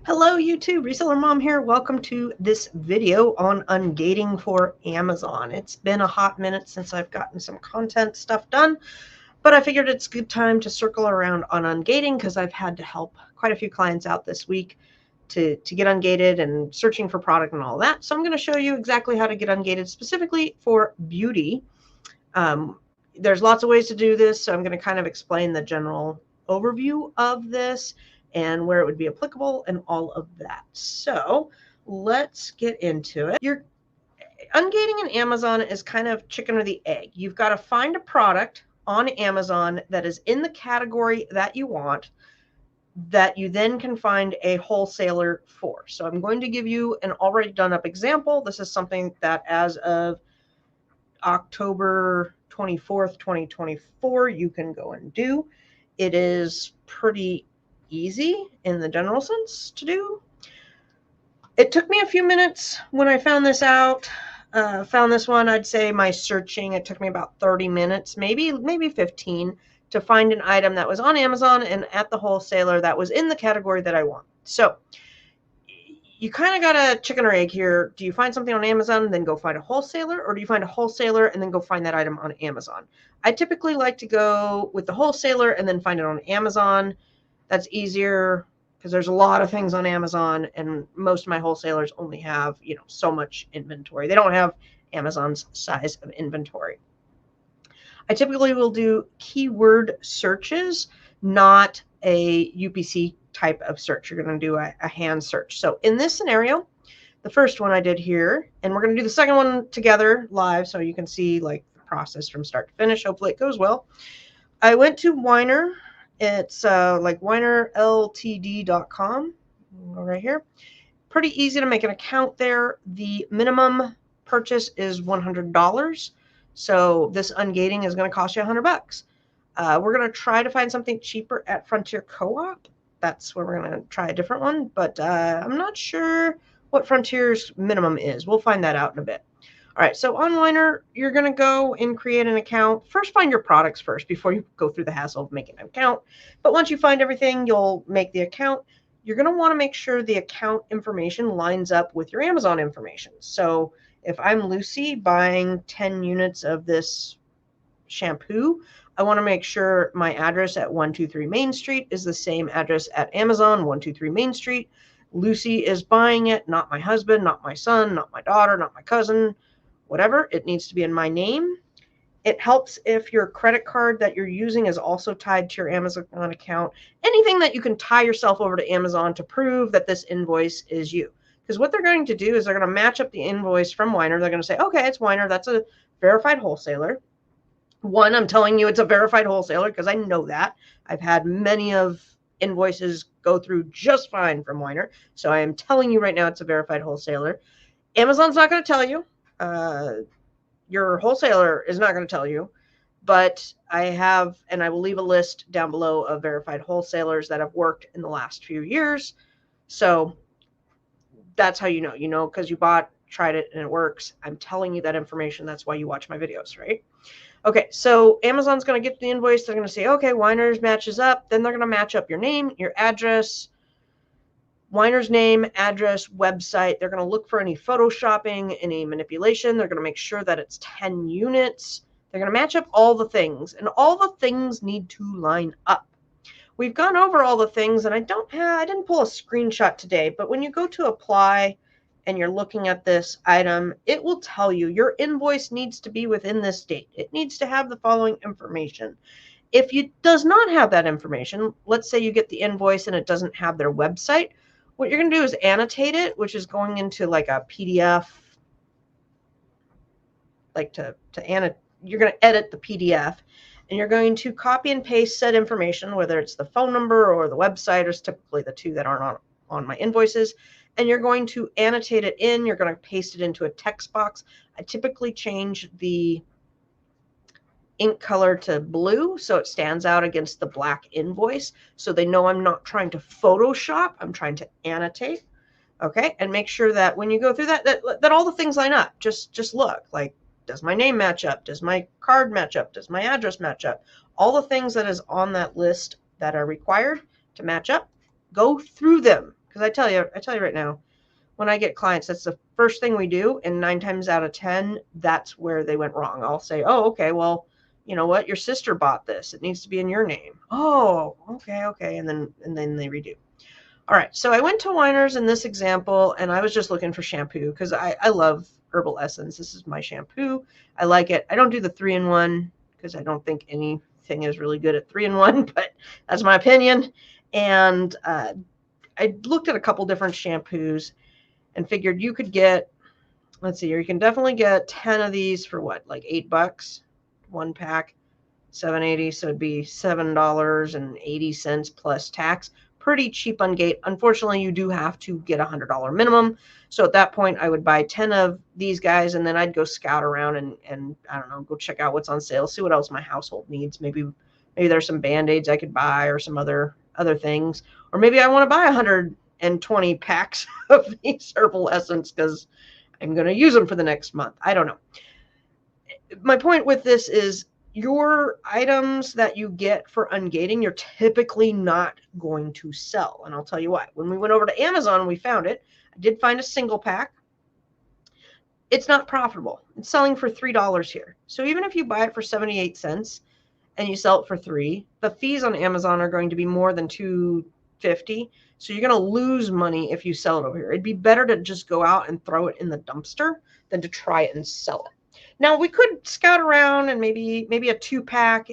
Hello YouTube, Reseller Mom here. Welcome to this video on ungating for Amazon. It's been a hot minute since I've gotten some content stuff done, but I figured it's a good time to circle around on ungating because I've had to help quite a few clients out this week to get ungated and searching for product and all that. So I'm going to show you exactly how to get ungated specifically for beauty. There's lots of ways to do this, so I'm going to kind of explain the general overview of this and where it would be applicable and all of that. So let's get into it. Your ungating in Amazon is kind of chicken or the egg. You've got to find a product on Amazon that is in the category that you want, that you then can find a wholesaler for. So I'm going to give you an already done up example. This is something that as of October 24th, 2024, you can go and do. It is pretty easy in the general sense to do. It took me a few minutes when I found this out. Found this one, I'd say my searching, it took me about 30 minutes, maybe 15, to find an item that was on Amazon and at the wholesaler that was in the category that I want. So you kind of got a chicken or egg here. Do you find something on Amazon and then go find a wholesaler, or do you find a wholesaler and then go find that item on Amazon? I typically like to go with the wholesaler and then find it on Amazon. That's easier because there's a lot of things on Amazon, and most of my wholesalers only have, so much inventory. They don't have Amazon's size of inventory. I typically will do keyword searches, not a UPC type of search. You're going to do a hand search. So in this scenario, the first one I did here, and we're going to do the second one together live so you can see like the process from start to finish. Hopefully it goes well. I went to Weiner. It's like weinerltd.com right here. Pretty easy to make an account there. The minimum purchase is $100. So this ungating is going to cost you $100. We're going to try to find something cheaper at Frontier Co-op. That's where we're going to try a different one, but I'm not sure what Frontier's minimum is. We'll find that out in a bit. All right, so on Weiner, you're going to go and create an account. First, find your products first before you go through the hassle of making an account. But once you find everything, you'll make the account. You're going to want to make sure the account information lines up with your Amazon information. So if I'm Lucy buying 10 units of this shampoo, I want to make sure my address at 123 Main Street is the same address at Amazon, 123 Main Street. Lucy is buying it, not my husband, not my son, not my daughter, not my cousin, whatever. It needs to be in my name. It helps if your credit card that you're using is also tied to your Amazon account. Anything that you can tie yourself over to Amazon to prove that this invoice is you. Because what they're going to do is they're going to match up the invoice from Weiner. They're going to say, okay, it's Weiner. That's a verified wholesaler. One, I'm telling you it's a verified wholesaler because I know that. I've had many of invoices go through just fine from Weiner. So I am telling you right now it's a verified wholesaler. Amazon's not going to tell you. Your wholesaler is not going to tell you. But I have, and I will leave a list down below of verified wholesalers that have worked in the last few years. So that's how you know because you tried it, and it works. I'm telling you that information. That's why you watch my videos, right? Okay, so Amazon's going to get the invoice. They're going to say, okay, Weiner's matches up. Then they're going to match up your name, your address, Weiner's name, address, website. They're going to look for any photoshopping, any manipulation. They're going to make sure that it's 10 units. They're going to match up all the things, and all the things need to line up. We've gone over all the things, and I didn't pull a screenshot today, but when you go to apply and you're looking at this item, it will tell you your invoice needs to be within this date. It needs to have the following information. If it does not have that information, let's say you get the invoice and it doesn't have their website, what you're going to do is annotate it, which is going into like a PDF, like you're going to edit the PDF, and you're going to copy and paste said information, whether it's the phone number or the website, or it's typically the two that aren't on my invoices. And you're going to annotate it in. You're going to paste it into a text box. I typically change the ink color to blue so it stands out against the black invoice, so they know I'm not trying to Photoshop. I'm trying to annotate. Okay, and make sure that when you go through that all the things line up. Just look, like, does my name match up? Does my card match up? Does my address match up? All the things that is on that list that are required to match up, go through them. Because I tell you right now, when I get clients, that's the first thing we do, and 9 times out of 10, that's where they went wrong. I'll say, oh, okay, well, you know what? Your sister bought this. It needs to be in your name. Oh, okay. And then they redo. All right, so I went to Weiner's in this example, and I was just looking for shampoo because I love Herbal Essence. This is my shampoo. I like it. I don't do the 3-in-1 because I don't think anything is really good at 3-in-1, but that's my opinion. And I looked at a couple different shampoos and figured you could get, let's see here, you can definitely get 10 of these for what, like $8, one pack, $7.80, so it'd be $7.80 plus tax. Pretty cheap on Gate. Unfortunately, you do have to get a $100 minimum. So at that point, I would buy 10 of these guys, and then I'd go scout around and I don't know, go check out what's on sale, see what else my household needs. Maybe there's some Band-Aids I could buy or some other things. Or maybe I want to buy 120 packs of these Herbal Essence because I'm going to use them for the next month. I don't know. My point with this is your items that you get for ungating, you're typically not going to sell. And I'll tell you why. When we went over to Amazon, we found it. I did find a single pack. It's not profitable. It's selling for $3 here. So even if you buy it for 78 cents and you sell it for $3, the fees on Amazon are going to be more than $2.50. So you're going to lose money if you sell it over here. It'd be better to just go out and throw it in the dumpster than to try it and sell it. Now we could scout around and maybe a 2-pack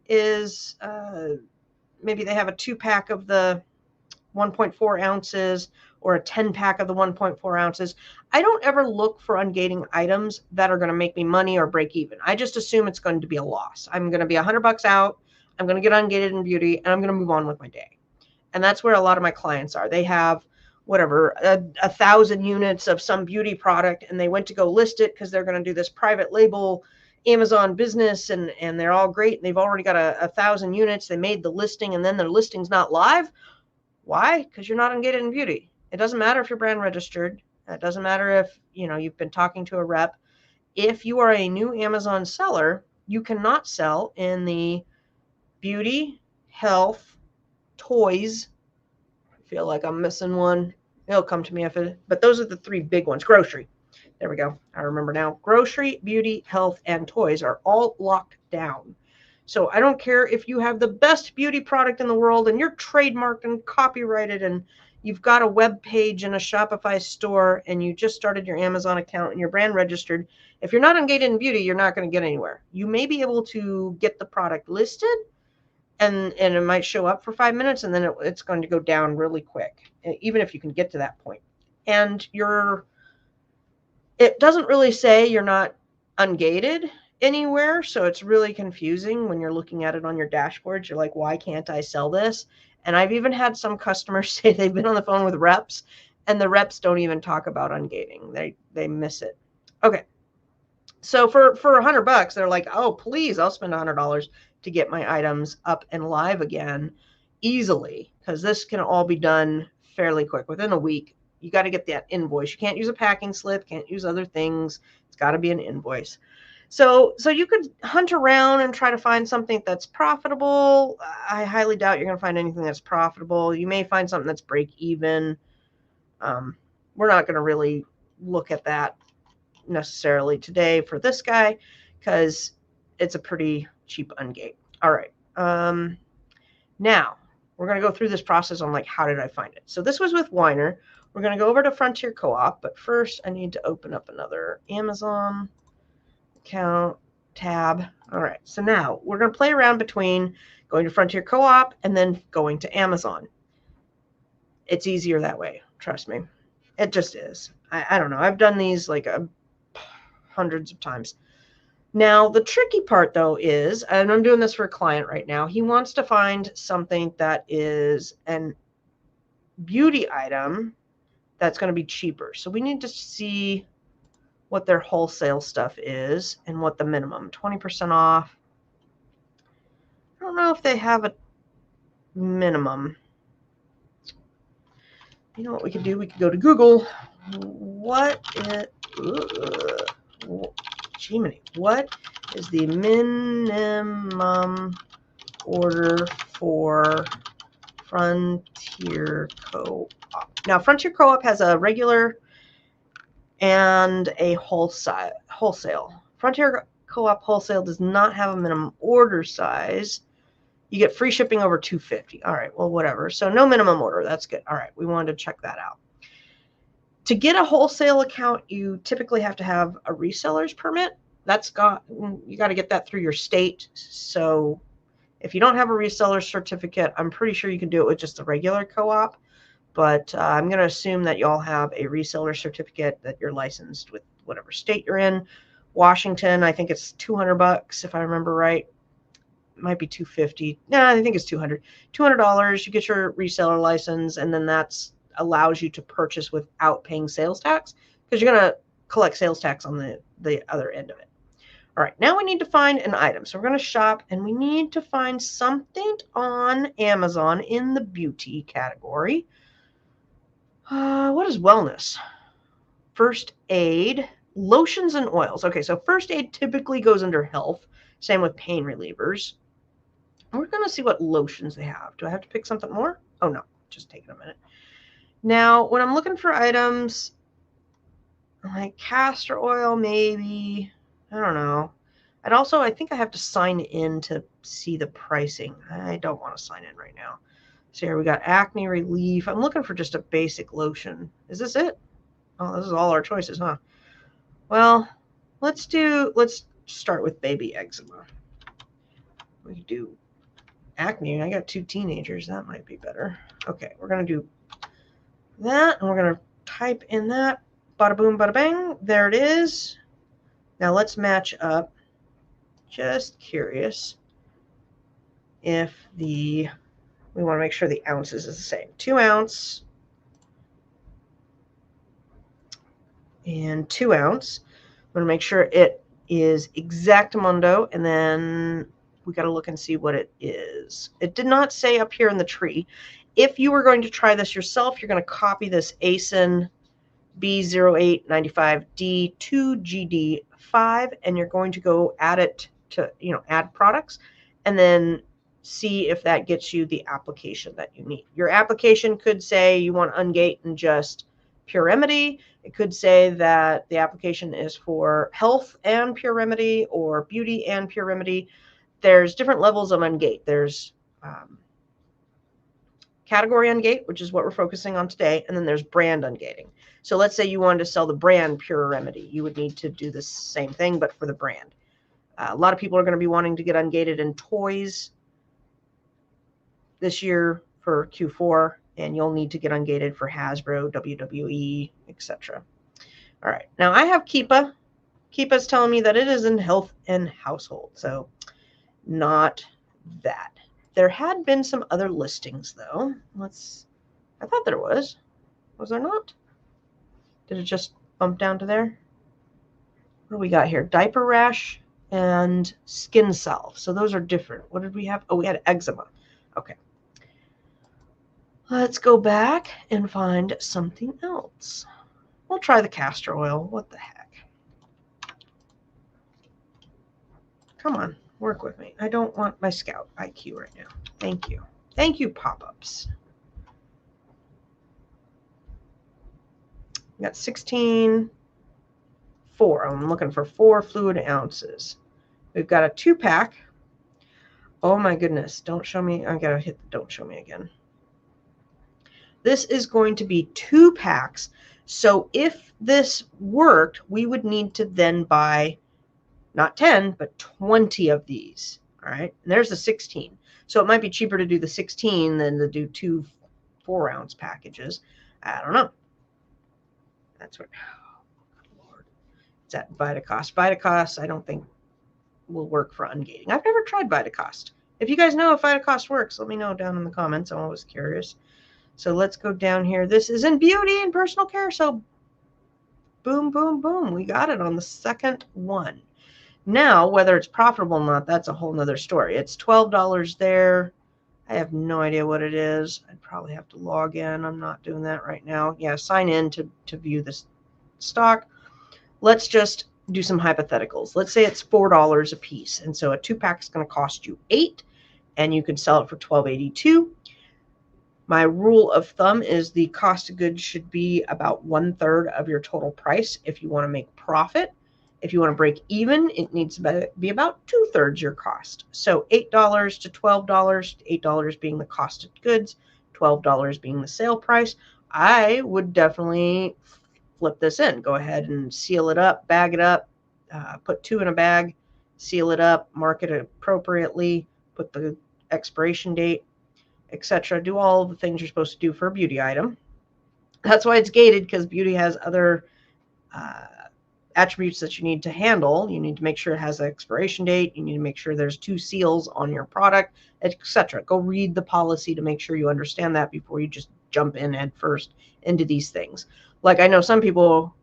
is, maybe they have a 2-pack of the 1.4 ounces or a 10-pack of the 1.4 ounces. I don't ever look for ungating items that are going to make me money or break even. I just assume it's going to be a loss. I'm going to be $100 out. I'm going to get ungated in beauty and I'm going to move on with my day. And that's where a lot of my clients are. They have whatever, 1,000 units of some beauty product, and they went to go list it because they're going to do this private label Amazon business, and they're all great. And they've already got 1,000 units. They made the listing, and then their listing's not live. Why? Because you're not ungated in beauty. It doesn't matter if you're brand registered. It doesn't matter if you've been talking to a rep. If you are a new Amazon seller, you cannot sell in the beauty, health, toys. I feel like I'm missing one. It'll come to me but those are the 3 big ones. Grocery. There we go. I remember now. Grocery, beauty, health, and toys are all locked down. So I don't care if you have the best beauty product in the world and you're trademarked and copyrighted and you've got a web page and a Shopify store and you just started your Amazon account and you're brand registered. If you're not ungated in beauty, you're not going to get anywhere. You may be able to get the product listed, and it might show up for 5 minutes, and then it's going to go down really quick, even if you can get to that point. And it doesn't really say you're not ungated anywhere, so it's really confusing when you're looking at it on your dashboards. You're like, why can't I sell this? And I've even had some customers say they've been on the phone with reps, and the reps don't even talk about ungating. They miss it. Okay. So for $100, they're like, oh, please, I'll spend $100 to get my items up and live again easily, because this can all be done fairly quick. Within a week, you got to get that invoice. You can't use a packing slip, can't use other things. It's got to be an invoice. So you could hunt around and try to find something that's profitable. I highly doubt you're going to find anything that's profitable. You may find something that's break even. We're not going to really look at that necessarily today for this guy because it's a pretty cheap ungate. All right. Now we're going to go through this process on like, how did I find it? So this was with Weiner. We're going to go over to Frontier Co-op, but first I need to open up another Amazon account tab. All right. So now we're going to play around between going to Frontier Co-op and then going to Amazon. It's easier that way. Trust me. It just is. I don't know. I've done these like hundreds of times. Now, the tricky part, though, is, and I'm doing this for a client right now, he wants to find something that is an beauty item that's going to be cheaper. So we need to see what their wholesale stuff is and what the minimum, 20% off. I don't know if they have a minimum. You know what we could do? We could go to Google. What is the minimum order for Frontier Co-op. Now, Frontier Co-op has a regular and a wholesale. Frontier Co-op wholesale does not have a minimum order size. You get free shipping over $250. All right, well, whatever. So no minimum order. That's good. All right, we wanted to check that out. To get a wholesale account, you typically have to have a reseller's permit. You got to get that through your state. So if you don't have a reseller certificate, I'm pretty sure you can do it with just the regular co-op. But I'm going to assume that y'all have a reseller certificate, that you're licensed with whatever state you're in. Washington, I think it's $200 if I remember right. It might be $250. No, I think it's $200. $200. You get your reseller license, and then that's allows you to purchase without paying sales tax, because you're going to collect sales tax on the other end of it. All right, now we need to find an item. So we're going to shop, and we need to find something on Amazon in the beauty category. What is wellness? First aid, lotions and oils. Okay, so first aid typically goes under health. Same with pain relievers. We're going to see what lotions they have. Do I have to pick something more? Oh, no, just taking a minute. Now, when I'm looking for items like castor oil, maybe, I don't know. I think I have to sign in to see the pricing. I don't want to sign in right now. So here we got acne relief. I'm looking for just a basic lotion. Is this it? Oh, this is all our choices, huh? Well, let's start with baby eczema. We could do acne. I got 2 teenagers. That might be better. Okay, we're going to do that, and we're going to type in that. Bada boom, bada bang. There it is. Now let's match up. Just curious if we want to make sure the ounces is the same. 2 ounce and 2 ounce. I'm going to make sure it is exactamundo, and then we got to look and see what it is. It did not say up here in the tree. If you were going to try this yourself, you're going to copy this ASIN B0895D2GD5, and you're going to go add it to, add products, and then see if that gets you the application that you need. Your application could say you want Ungate and just Pure Remedy. It could say that the application is for health and Pure Remedy, or beauty and Pure Remedy. There's different levels of Ungate. There's category Ungate, which is what we're focusing on today, and then there's brand ungating. So let's say you wanted to sell the brand Pure Remedy. You would need to do the same thing, but for the brand. A lot of people are going to be wanting to get ungated in toys this year for Q4, and you'll need to get ungated for Hasbro, WWE, etc. All right, now I have Keepa. Keepa's telling me that it is in health and household, so not that. There had been some other listings, though. I thought there was. Was there not? Did it just bump down to there? What do we got here? Diaper rash and skin salve. So those are different. What did we have? Oh, we had eczema. Okay. Let's go back and find something else. We'll try the castor oil. What the heck? Come on. Work with me. I don't want my Scout IQ right now. Thank you. Thank you, pop-ups. We got 16, 4. I'm looking for 4 fluid ounces. We've got a 2-pack. Oh my goodness. Don't show me. I gotta hit the don't show me again. This is going to be 2 packs. So if this worked, we would need to then buy not 10, but 20 of these. All right. And there's the 16. So it might be cheaper to do the 16 than to do 2 4-ounce packages. I don't know. That's what. Oh, Lord. It's at Vitacost. Vitacost, I don't think will work for ungating. I've never tried Vitacost. If you guys know if Vitacost works, let me know down in the comments. I'm always curious. So let's go down here. This is in beauty and personal care. So boom, boom, boom. We got it on the second one. Now, whether it's profitable or not, that's a whole nother story. It's $12 there. I have no idea what it is. I'd probably have to log in. I'm not doing that right now. Yeah, sign in to view this stock. Let's just do some hypotheticals. Let's say it's $4 a piece. And so a 2-pack is going to cost you $8, and you could sell it for $12.82. My rule of thumb is the cost of goods should be about 1/3 of your total price if you want to make profit. If you want to break even, it needs to be about 2/3 your cost. So $8 to $12, $8 being the cost of goods, $12 being the sale price. I would definitely flip this in. Go ahead and seal it up, bag it up, put 2 in a bag, seal it up, mark it appropriately, put the expiration date, etc. Do all the things you're supposed to do for a beauty item. That's why it's gated, because beauty has other attributes that you need to handle. You need to make sure it has an expiration date. You need to make sure there's 2 seals on your product, etc. Go read the policy to make sure you understand that before you just jump in head first into these things. Like, I know some people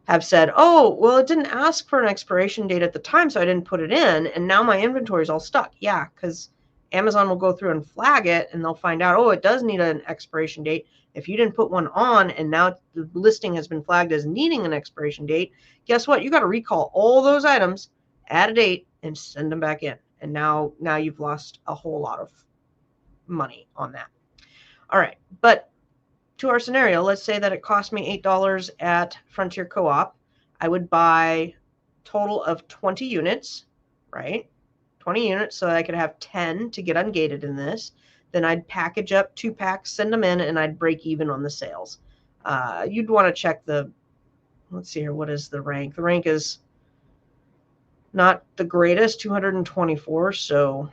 have said, oh, well, it didn't ask for an expiration date at the time, so I didn't put it in, and now my inventory is all stuck. Yeah, because Amazon will go through and flag it, and they'll find out, oh, it does need an expiration date. If you didn't put one on, and now the listing has been flagged as needing an expiration date, guess what? You got to recall all those items, add a date, and send them back in. And now you've lost a whole lot of money on that. All right, but to our scenario, let's say that it cost me $8 at Frontier Co-op. I would buy total of 20 units, right? 20 units, so I could have 10 to get ungated in this. Then I'd package up 2 packs, send them in, and I'd break even on the sales. You'd want to check the, let's see here, what is the rank? The rank is not the greatest, 224, so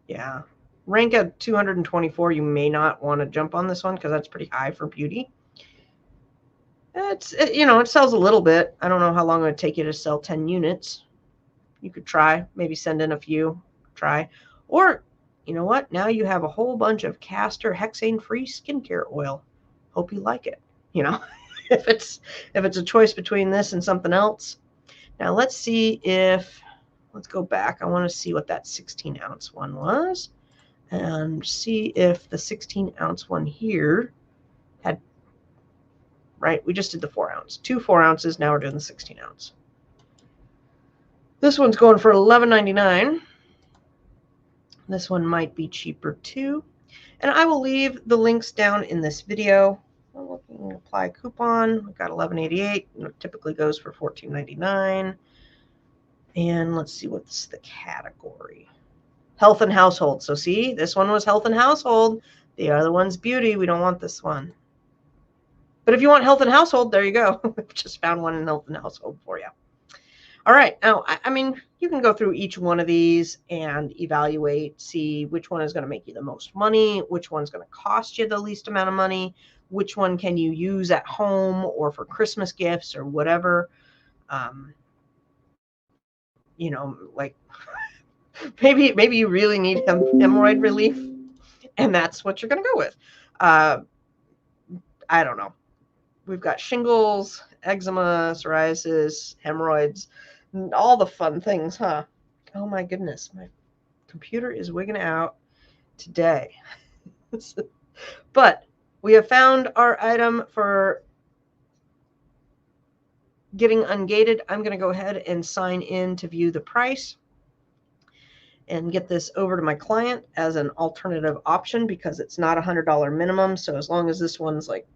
yeah. Rank at 224, you may not want to jump on this one because that's pretty high for beauty. It sells a little bit. I don't know how long it would take you to sell 10 units. You could try, maybe send in a few, try. Or, you know what? Now you have a whole bunch of castor hexane-free skincare oil. Hope you like it. If it's a choice between this and something else. Now let's see let's go back. I want to see what that 16-ounce one was. And see if the 16-ounce one here had, right? We just did the 4-ounce. 2 4-ounces, now we're doing the 16-ounce. This one's going for $11.99. This one might be cheaper too. And I will leave the links down in this video. I'm looking to apply a coupon. We've got $11.88. It typically goes for $14.99. And let's see what's the category. Health and household. So see, this one was health and household. The other one's beauty. We don't want this one. But if you want health and household, there you go. We've just found one in health and household for you. All right. Now, I mean, you can go through each one of these and evaluate, see which one is going to make you the most money, which one's going to cost you the least amount of money, which one can you use at home or for Christmas gifts or whatever. Like maybe you really need hemorrhoid relief, and that's what you're going to go with. I don't know. We've got shingles, eczema, psoriasis, hemorrhoids, all the fun things, huh? Oh my goodness, my computer is wigging out today. But we have found our item for getting ungated. I'm going to go ahead and sign in to view the price and get this over to my client as an alternative option, because it's not $100 minimum. So as long as this one's like,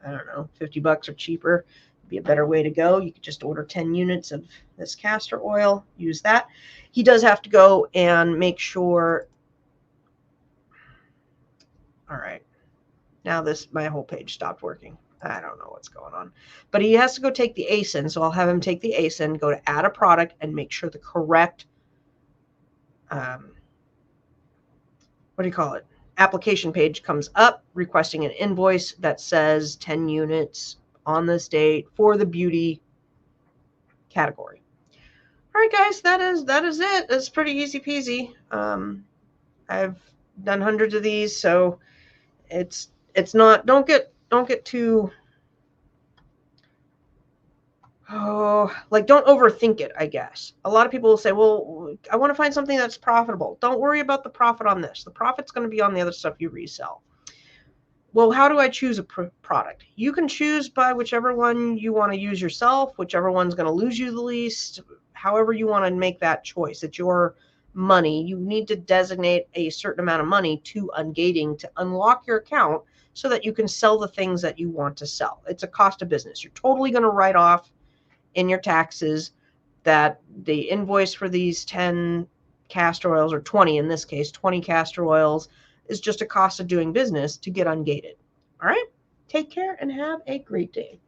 I don't know, $50 or cheaper, it'd be a better way to go. You could just order 10 units of this castor oil, use that. He does have to go and make sure. All right. Now my whole page stopped working. I don't know what's going on. But he has to go take the ASIN. So I'll have him take the ASIN, go to add a product, and make sure the correct application page comes up requesting an invoice that says 10 units on this date for the beauty category. All right, guys, that is it. It's pretty easy peasy. I've done hundreds of these, so it's not, don't get too, don't overthink it, I guess. A lot of people will say, well, I want to find something that's profitable. Don't worry about the profit on this. The profit's going to be on the other stuff you resell. Well, how do I choose a product? You can choose by whichever one you want to use yourself, whichever one's going to lose you the least, however you want to make that choice. It's your money. You need to designate a certain amount of money to Ungating to unlock your account so that you can sell the things that you want to sell. It's a cost of business. You're totally going to write off in your taxes that the invoice for these 10 castor oils, or 20 in this case, 20 castor oils, is just a cost of doing business to get Ungated. All right? Take care and have a great day.